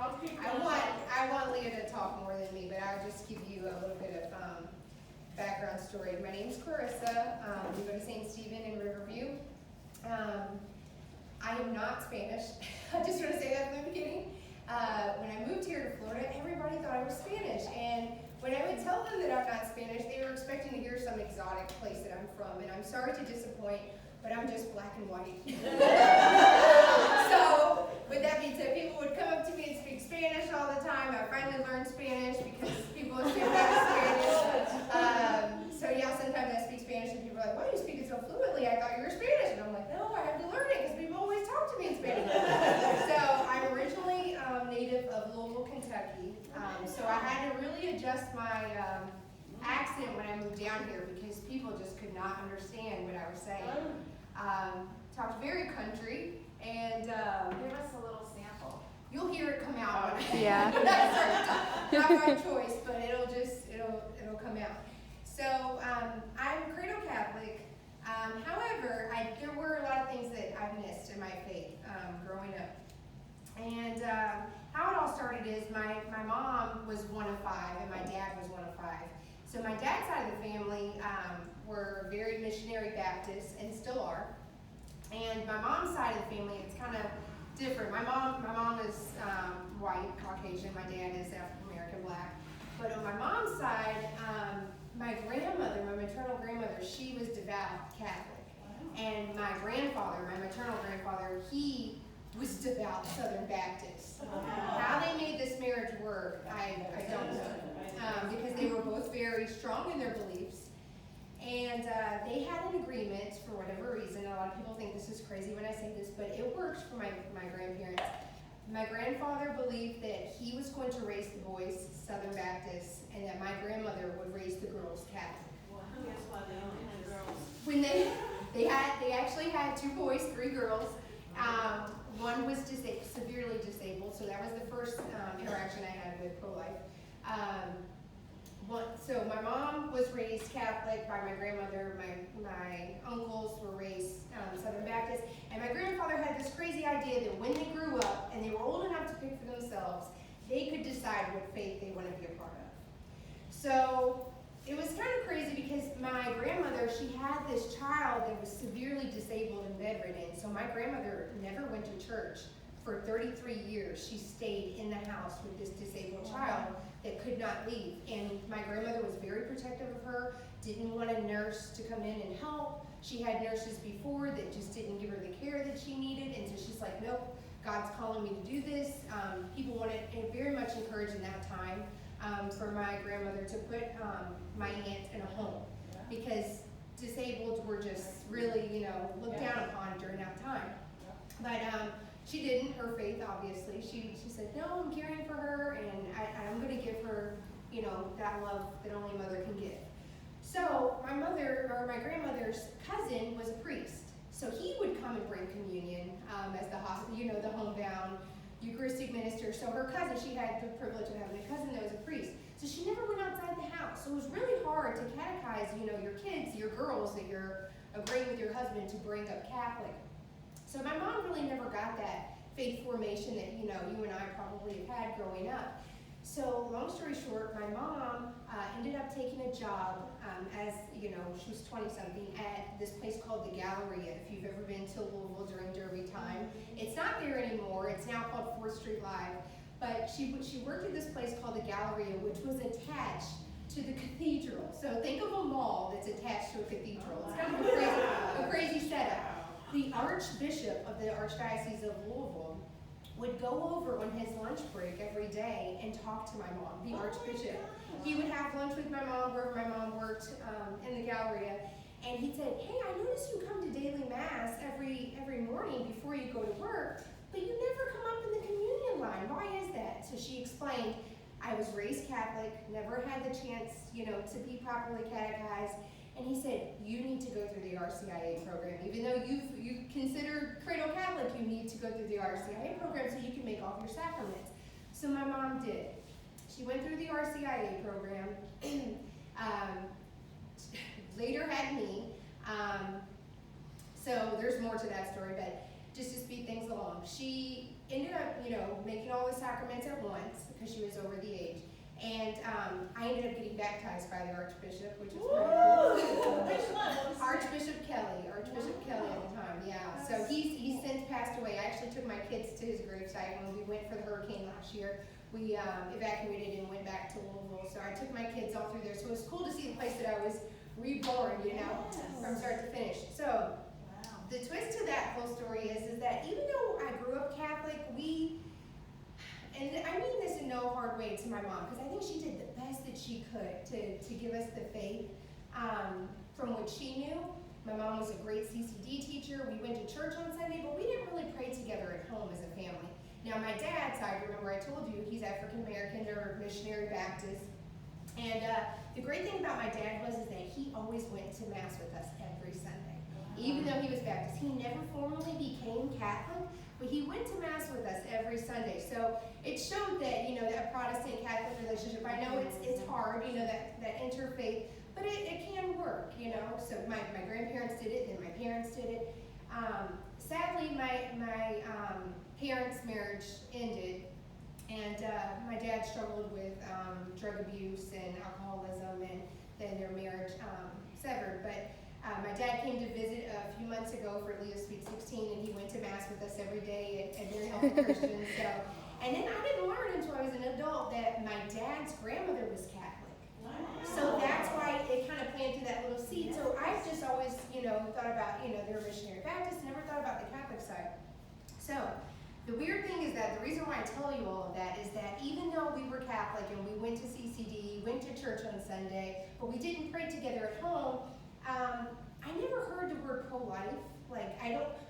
I want Leah to talk more than me, but I'll just give you a little bit of background story. My name's Clarissa. We go to St. Stephen in Riverview. I am not Spanish. I just want to say that from the beginning. When I moved here to Florida, everybody thought I was Spanish. And when I would tell them that I'm not Spanish, they were expecting to hear some exotic place that I'm from. And I'm sorry to disappoint, but I'm just black and white. So, with that being said, people would come up to me and speak Spanish all the time. I finally learned Spanish because people assume I was Spanish. So yeah, sometimes I speak Spanish and people are like, why are you speaking so fluently? I thought you were Spanish. And I'm like, no, I have to learn it because people always talk to me in Spanish. So I'm originally native of Louisville, Kentucky. So I had to really adjust my accent when I moved down here because people just could not understand what I was saying. Talked very country, and give us a little sample. You'll hear it come out. Yeah. Not my choice, but it'll come out. So I'm Cradle Catholic. However, there were a lot of things that I've missed in my faith growing up. And how it all started is my mom was one of five, and my dad was one of five. So my dad's side of the family were very missionary Baptists, and still are. And my mom's side of the family, it's kind of different. My mom is white, Caucasian. My dad is African American, black. But on my mom's side, my grandmother, my maternal grandmother, she was devout Catholic. And my grandfather, my maternal grandfather, he was devout Southern Baptist. How they made this marriage work, I don't know. Because they were both very strong in their beliefs. And they had an agreement for whatever reason. A lot of people think this is crazy when I say this, but it works for my grandparents. My grandfather believed that he was going to raise the boys Southern Baptists, and that my grandmother would raise the girls Catholic. Well, guess why they only had girls? When they actually had 2 boys, 3 girls. One was severely disabled, so that was the first interaction I had with pro-life. So my mom was raised Catholic by my grandmother. My uncles were raised Southern Baptist, and my grandfather had this crazy idea that when they grew up and they were old enough to pick for themselves, they could decide what faith they wanted to be a part of. So it was kind of crazy because my grandmother, she had this child that was severely disabled and bedridden. So my grandmother never went to church. For 33 years, she stayed in the house with this disabled child that could not leave. And my grandmother was very protective of her, didn't want a nurse to come in and help. She had nurses before that just didn't give her the care that she needed. And so she's like, nope, God's calling me to do this. People wanted, and very much encouraged in that time, for my grandmother to put my aunt in a home. Because disabled were just really, looked down upon during that time. But she didn't, her faith, obviously. She said, no, I'm caring for her, and I'm going to give her, that love that only a mother can give. So my grandmother's cousin was a priest. So he would come and bring communion as the hospital, the homebound Eucharistic minister. So her cousin, she had the privilege of having a cousin that was a priest. So she never went outside the house. So it was really hard to catechize, your kids, your girls that you're agreeing with your husband to bring up Catholic. So my mom really never got that faith formation that, you and I probably have had growing up. So long story short, my mom ended up taking a job as, she was 20-something at this place called the Galleria, if you've ever been to Louisville during Derby time. It's not there anymore. It's now called 4th Street Live. But she worked at this place called the Galleria, which was attached to the cathedral. So think of a mall that's attached to a cathedral. It's kind of a crazy setup. The Archbishop of the Archdiocese of Louisville would go over on his lunch break every day and talk to my mom, the Archbishop. He would have lunch with my mom wherever my mom worked in the Galleria, and he'd say, hey, I notice you come to daily mass every morning before you go to work, but you never come up in the communion line. Why is that? So she explained, I was raised Catholic, never had the chance, to be properly catechized. And he said, you need to go through the RCIA program. Even though you consider Cradle Catholic, you need to go through the RCIA program so you can make all your sacraments. So my mom did. She went through the RCIA program, later had me. So there's more to that story, but just to speed things along. She ended up, making all the sacraments sacraments at once because she was over the age. And I ended up getting baptized by the Archbishop, which was pretty cool. Which one? Archbishop Kelly at the time, yeah. So he's since passed away. I actually took my kids to his gravesite when we went for the hurricane last year. We evacuated and went back to Louisville. So I took my kids all through there. So it was cool to see the place that I was reborn, from start to finish. So the twist to that whole story is that even though I grew up Catholic, and I mean this in no hard way to my mom, because I think she did the best that she could to give us the faith from what she knew. My mom was a great CCD teacher. We went to church on Sunday, but we didn't really pray together at home as a family. Now, my dad's side, remember I told you, he's African American or missionary Baptist. And the great thing about my dad is that he always went to Mass with us every Sunday. Even though he was Baptist, he never formally became Catholic, but he went to Mass with us every Sunday. So it showed that, that Protestant-Catholic relationship. I know it's hard, that interfaith, but it can work, So my grandparents did it, and my parents did it. Sadly, my parents' marriage ended, and my dad struggled with drug abuse and alcoholism, and then their marriage severed. But my dad came to visit a few months ago for Leo's Sweet 16, and he went to Mass with us every day at Very Healthy Christian. And then I didn't learn until I was an adult that my dad's grandmother was Catholic. Wow. So that's why it kind of planted that little seed. Yes. So I've just always, thought about, they're missionary Baptist, never thought about the Catholic side. So the weird thing is that the reason why I tell you all of that is that even though we were Catholic and we went to CCD, went to church on Sunday, but we didn't pray together at home, I never heard the word pro-life.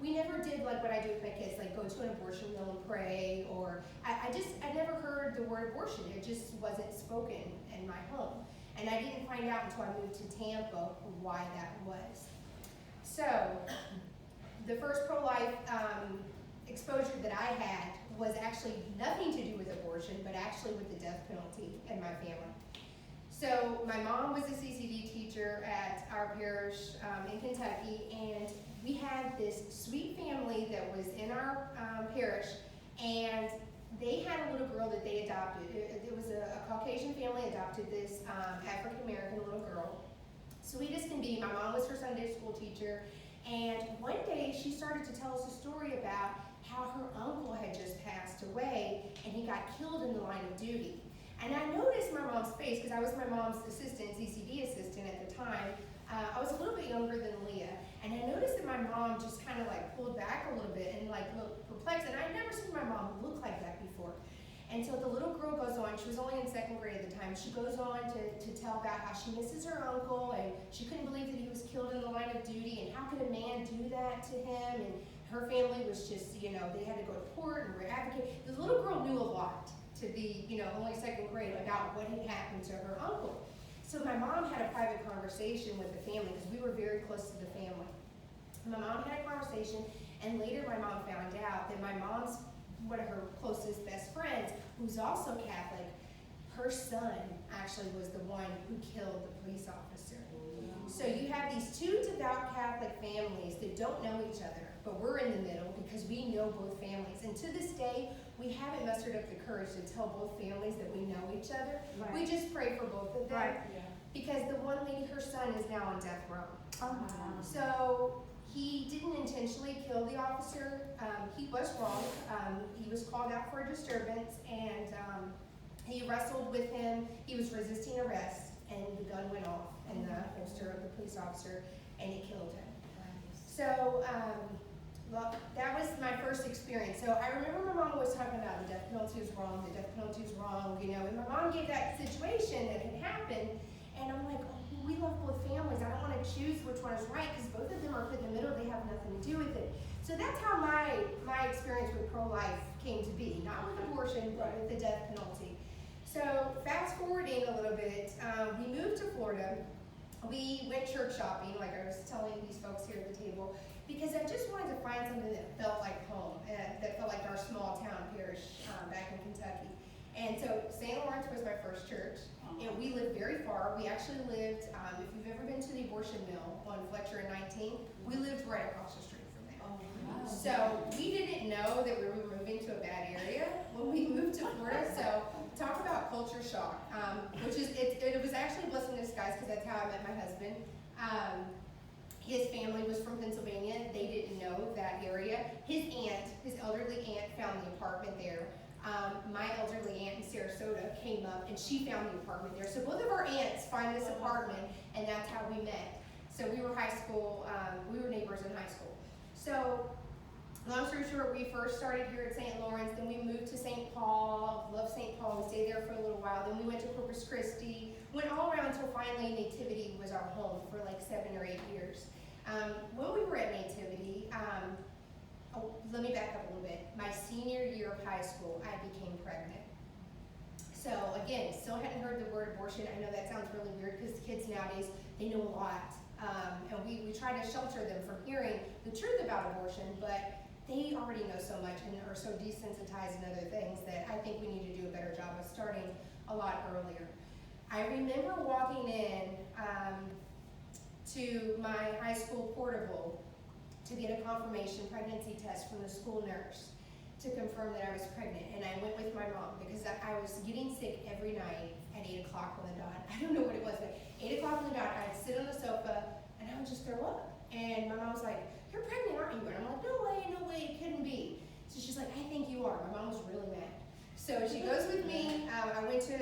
We never did like what I do with my kids, like go to an abortion mill and pray, or I never heard the word abortion. It just wasn't spoken in my home. And I didn't find out until I moved to Tampa why that was. So, the first pro-life exposure that I had was actually nothing to do with abortion, but actually with the death penalty in my family. So my mom was a CCD teacher at our parish in Kentucky, and we had this sweet family that was in our parish, and they had a little girl that they adopted. It was a Caucasian family adopted this African American little girl. Sweet as can be. My mom was her Sunday school teacher, and one day she started to tell us a story about how her uncle had just passed away, and he got killed in the line of duty. And I noticed my mom's face, because I was my mom's assistant, CCD assistant at the time. I was a little bit younger than Leah, and I noticed that my mom just kind of pulled back a little bit and looked perplexed, and I'd never seen my mom look like that before. And so the little girl goes on, she was only in second grade at the time, she goes on to tell about how she misses her uncle, and she couldn't believe that he was killed in the line of duty, and how could a man do that to him, and her family was just, they had to go to court and were advocating. The little girl knew a lot to be, only second grade about what had happened to her uncle. So my mom had a private conversation with the family, because we were very close to the family. My mom had a conversation, and later my mom found out that my mom's, one of her closest best friends, who's also Catholic, her son actually was the one who killed the police officer. So you have these two devout Catholic families that don't know each other, but we're in the middle because we know both families. And to this day, we haven't mustered up the courage to tell both families that we know each other. Right. We just pray for both of them. Right. Yeah. Because the one lady, her son, is now on death row. Oh, wow. So he didn't intentionally kill the officer. He was wrong. He was called out for a disturbance, and he wrestled with him. He was resisting arrest, and the gun went off in the holster of the police officer, and it killed him. So, well, that was my first experience. So I remember my mom was talking about the death penalty is wrong, the death penalty is wrong, and my mom gave that situation that had happened, and I'm like, oh, we love both families. I don't want to choose which one is right, because both of them are put in the middle. They have nothing to do with it. So that's how my experience with pro-life came to be, not with abortion, but with the death penalty. So fast forwarding a little bit, we moved to Florida. We went church shopping, like I was telling these folks here at the table, because I just wanted to find something that felt like home, that felt like our small town parish back in Kentucky. And so St. Lawrence was my first church, and we lived very far. We actually lived, if you've ever been to the abortion mill on Fletcher and 19, we lived right across the street from there. Oh, wow. So we didn't know that we were moving to a bad area. When we moved to guys because that's how I met my husband. His family was from Pennsylvania. They didn't know that area. His elderly aunt found the apartment there. My elderly aunt in Sarasota came up and she found the apartment there. So both of our aunts find this apartment, and that's how we met. So we were we were neighbors in high school. So long story short, we first started here at St. Lawrence, then we moved to St. Paul, loved St. Paul, we stayed there for a little while, then we went to Corpus Christi, went all around until finally Nativity was our home for like 7 or 8 years. When we were at Nativity, let me back up a little bit. My senior year of high school, I became pregnant. So again, still hadn't heard the word abortion. I know that sounds really weird because the kids nowadays, they know a lot. And we try to shelter them from hearing the truth about abortion, but they already know so much and are so desensitized in other things that I think we need to do a better job of starting a lot earlier. I remember walking in to my high school portable to get a confirmation pregnancy test from the school nurse to confirm that I was pregnant. And I went with my mom because I was getting sick every night at 8 o'clock on the dot. I don't know what it was, but 8 o'clock on the dot, I'd sit on the sofa and I would just throw up. And my mom was like, "You're pregnant, aren't you?" And I'm like, no way, it couldn't be. So she's like, "I think you are." My mom was really mad. So she goes with me. I went to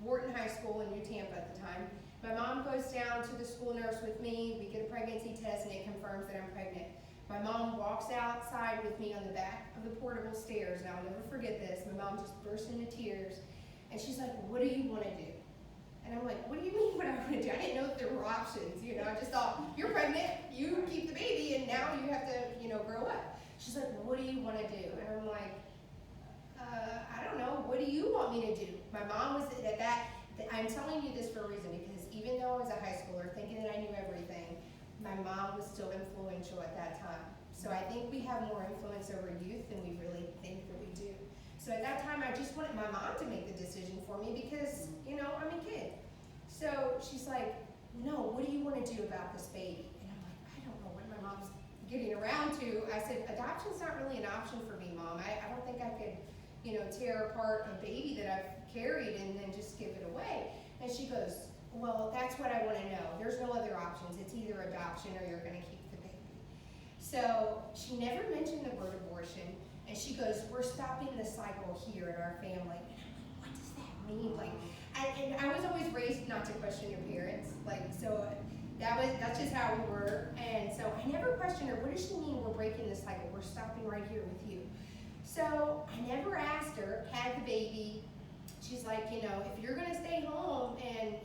Wharton High School in New Tampa at the time. My mom goes down to the school nurse with me. We get a pregnancy test and it confirms that I'm pregnant. My mom walks outside with me on the back of the portable stairs, and I'll never forget this. My mom just burst into tears, and she's like, "What do you want to do?" And I'm like, "What do you mean what I want to do?" I didn't know that there were options, I just thought, "You're pregnant, you keep the baby, and now you have to, grow up." She's like, "What do you want to do?" And I'm like, "I don't know, what do you want me to do?" My mom was at that, I'm telling you this for a reason, because even though I was a high schooler thinking that I knew everything, my mom was still influential at that time. So I think we have more influence over youth than we really think that we do. So at that time, I just wanted my mom to make the decision for me because, I'm a kid. So she's like, "No, what do you want to do about this baby?" And I'm like, "I don't know what my mom's getting around to." I said, "Adoption's not really an option for me, Mom. I don't think I could, tear apart a baby that I've carried and then just give it away." And she goes, "Well, that's what I want to know. There's no other options. It's either adoption or you're going to keep the baby." So she never mentioned the word abortion, and she goes, "We're stopping the cycle here in our family." And I'm like, "What does that mean?" And I was always raised not to question your parents, so that's just how we were. And so I never questioned her. What does she mean we're breaking the cycle? We're stopping right here with you. So I never asked her, had the baby. She's like, "If you're gonna stay home and,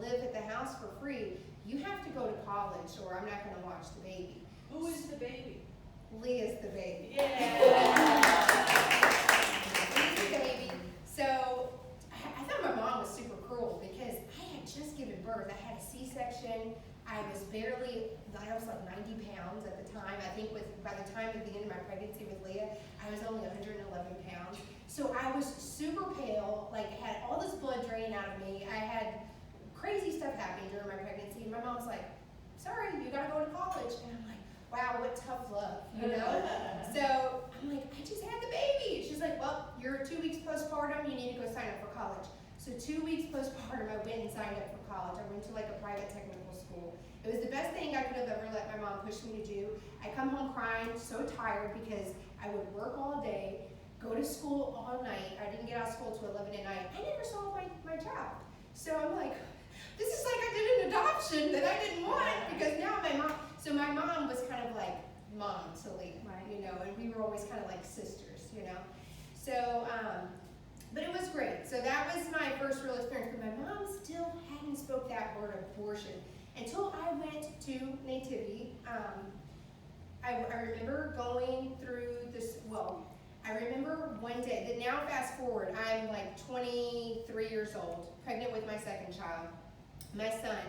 live at the house for free, you have to go to college or I'm not gonna watch the baby." Who is the baby? Leah's the baby. Yeah. Leah's the baby. So I thought my mom was super cruel because I had just given birth. I had a C-section. I was like 90 pounds at the time. I think by the time at the end of my pregnancy with Leah, I was only 111 pounds. So I was super pale, had all this blood draining out of me. I had crazy stuff happening during my pregnancy. And my mom was like, "Sorry, you gotta go to college." And I'm like, wow, what tough love, So I'm like, "I just had the baby." She's like, "Well, you're 2 weeks postpartum, you need to go sign up for college." So 2 weeks postpartum, I went and signed up for college. I went to a private technical school. It was the best thing I could have ever let my mom push me to do. I come home crying, so tired because I would work all day, go to school all night. I didn't get out of school till 11 at night. I never saw my child. So I'm like, this is like I did an adoption that I didn't want because now my mom was kind of like mom to Lee, right. And we were always kind of like sisters, So, but it was great. So that was my first real experience, but my mom still hadn't spoke that word abortion until I went to Nativity. I remember going through this, I remember one day, that now fast forward, I'm 23 years old, pregnant with my second child, my son.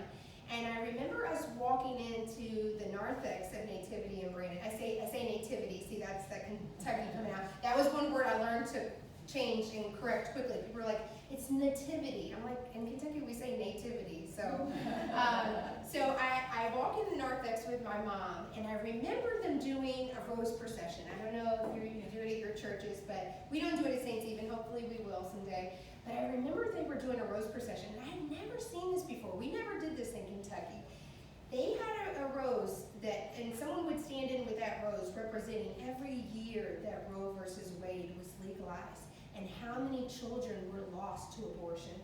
And I remember us walking into the narthex of Nativity in Brandon. I say Nativity, see that's that Kentucky coming out. That was one word I learned to change and correct quickly. People were like, "It's nativity." I'm like, in Kentucky we say nativity. So I walk in the narthex with my mom, and I remember them doing a rose procession. I don't know if you do it at your churches, but we don't do it at St. Stephen. Hopefully hopefully we will someday. But I remember they were doing a rose procession, and I had never seen this before. We never did this in Kentucky. They had a rose and someone would stand in with that rose representing every year that Roe versus Wade was legalized and how many children were lost to abortion.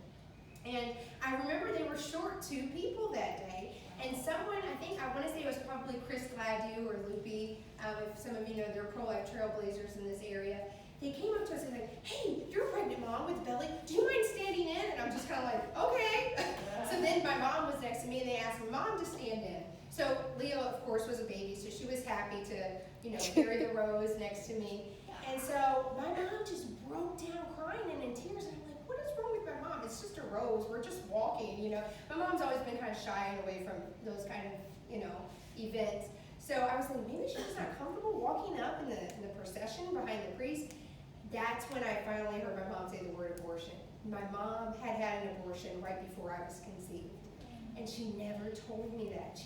And I remember they were short 2 people that day, and someone, I want to say it was probably Chris Gladue or Loopy, if some of you know, they're pro-life trailblazers in this area. They came up to us and like, hey, you're a pregnant mom with a belly. Do you mind standing in? And I'm just kind of like, okay. So then my mom was next to me and they asked my mom to stand in. So Leo, of course, was a baby, so she was happy to, carry the rose next to me. And so my mom just broke down crying and in tears. And I'm like, what is wrong with my mom? It's just a rose. We're just walking, My mom's always been kind of shy and away from those kind of, events. So I was like, maybe she's not comfortable walking up in the procession behind the priest. That's when I finally heard my mom say the word abortion. My mom had an abortion right before I was conceived. And she never told me that.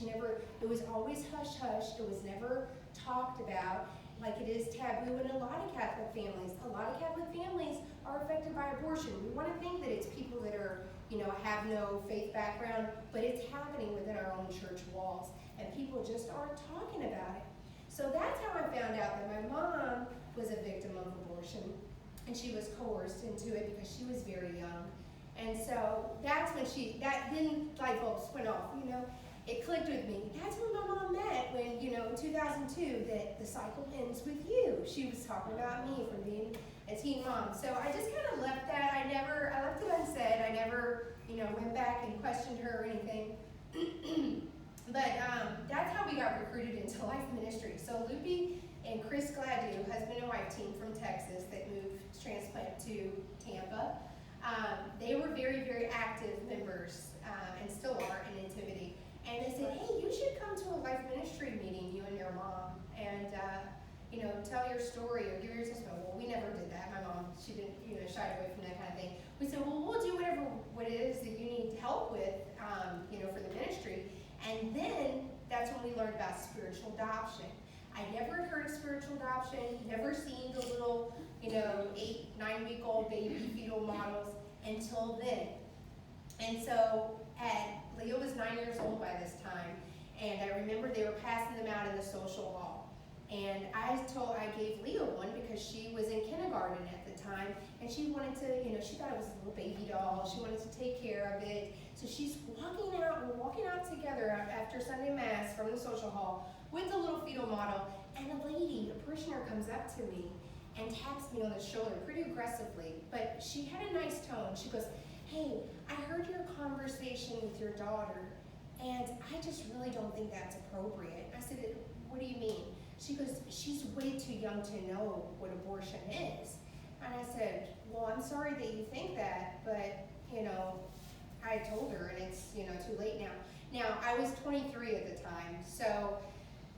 It was always hush-hush. It was never talked about like it is taboo in a lot of Catholic families. A lot of Catholic families are affected by abortion. We want to think that it's people that are, have no faith background, but it's happening within our own church walls. And people just aren't talking about it. So that's how I found out that my mom was a victim of abortion, and she was coerced into it because she was very young. And so that's when then light bulbs went off, It clicked with me. That's when my mom met, when, in 2002, that the cycle ends with you. She was talking about me from being a teen mom. So I just kind of left that. I left it unsaid. I never, went back and questioned her or anything. But that's how we got recruited into life ministry. So Loopy and Chris Gladue, husband and wife team from Texas that moved transplant to Tampa, they were very, very active members and still are in Nativity. And they said, hey, you should come to a life ministry meeting, you and your mom, and tell your story or give your testimony. Well, we never did that. My mom, she didn't, shied away from that kind of thing. We said, well, we'll do what it is that you need help with, for the ministry. And then that's when we learned about spiritual adoption. I never heard of spiritual adoption, never seen the little, 8-9-week-old baby fetal models until then. And so Leo was 9 years old by this time, and I remember they were passing them out in the social hall. And I gave Leo one because she was in kindergarten at the time, and she wanted to, she thought it was a little baby doll. She wanted to take care of it. So she's walking out together after Sunday Mass from the social hall with the little fetal model, and a parishioner comes up to me and taps me on the shoulder pretty aggressively, but she had a nice tone. She goes, hey, I heard your conversation with your daughter, and I just really don't think that's appropriate. I said, what do you mean? She goes, she's way too young to know what abortion is. And I said, well, I'm sorry that you think that, but, I told her, and it's, too late now. Now, I was 23 at the time, so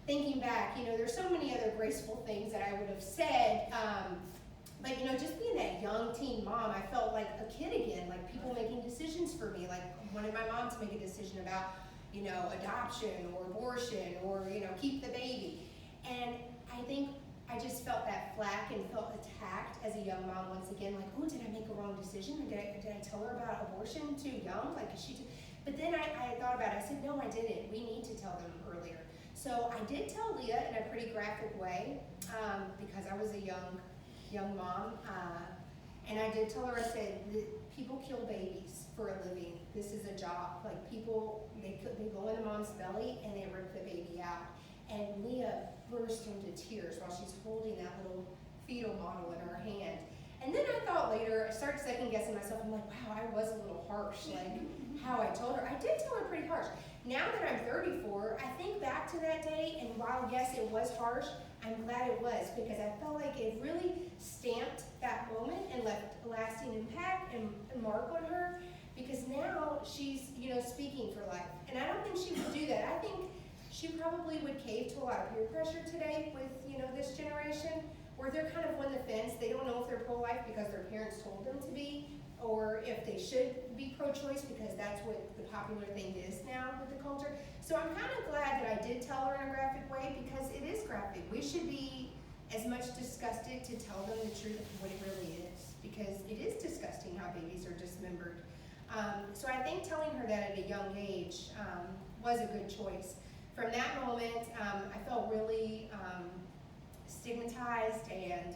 thinking back, there's so many other graceful things that I would have said, but, just being that young teen mom, I felt like a kid again, like people making decisions for me, like wanted my mom to make a decision about, adoption or abortion or, keep the baby. And I think I just felt that flack and felt attacked as a young mom once again, like, oh, did I make a wrong decision? Did I tell her about abortion too young? Like, is she But then I thought about it. I said, no, I didn't. We need to tell them earlier. So I did tell Leah in a pretty graphic way because I was a young mom. And I did tell her, I said, people kill babies for a living. This is a job. Like people, they go in the mom's belly and they rip the baby out. And Leah burst into tears while she's holding that little fetal model in her hand. And then I thought later, I started second guessing myself. I'm like, wow, I was a little harsh, like how I told her. I did tell her pretty harsh. Now that I'm 34, I think back to that day, and while yes, it was harsh, I'm glad it was because I felt like it really stamped that moment and left a lasting impact and mark on her because now she's, speaking for life. And I don't think she would do that. I think she probably would cave to a lot of peer pressure today with, this generation where they're kind of on the fence. They don't know if they're pro-life because their parents told them to be, or if they should be pro-choice because that's what the popular thing is now with the culture. So I'm kind of glad that I did tell her in a graphic way because it is graphic. We should be as much disgusted to tell them the truth of what it really is because it So I think telling her that at a young age was a good choice. From that moment, I felt really stigmatized and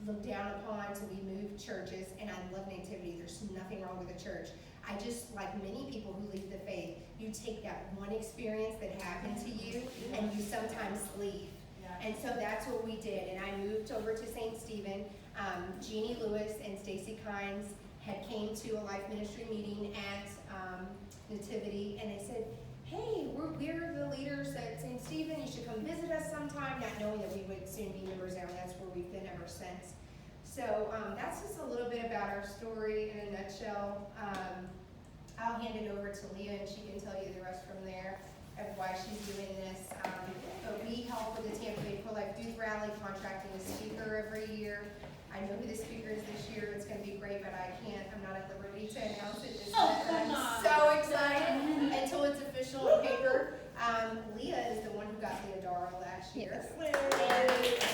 looked down upon, so we moved churches, and I love Nativity. There's nothing wrong with the church. I just, like many people who leave the faith, you take that one experience that happened to you, and you sometimes leave. And so that's what we did, and I moved over to St. Stephen. Jeannie Lewis and Stacy Kynes had came to a life ministry meeting at Nativity, and they said, hey, we're the leaders at St. Stephen, you should come visit us sometime, not knowing that we would soon be members there, and that's where we've been ever since. So that's just a little bit about our story in a nutshell. I'll hand it over to Leah, and she can tell you the rest from there of why she's doing this. But we help with the Tampa Bay Pro-Life Youth Rally, contracting a speaker every year. I know who the speaker is this year. It's going to be great, but I'm not at liberty to announce it just yet. I'm so excited until it's official on paper. Leah is the one who got Leodoro last year. Yes.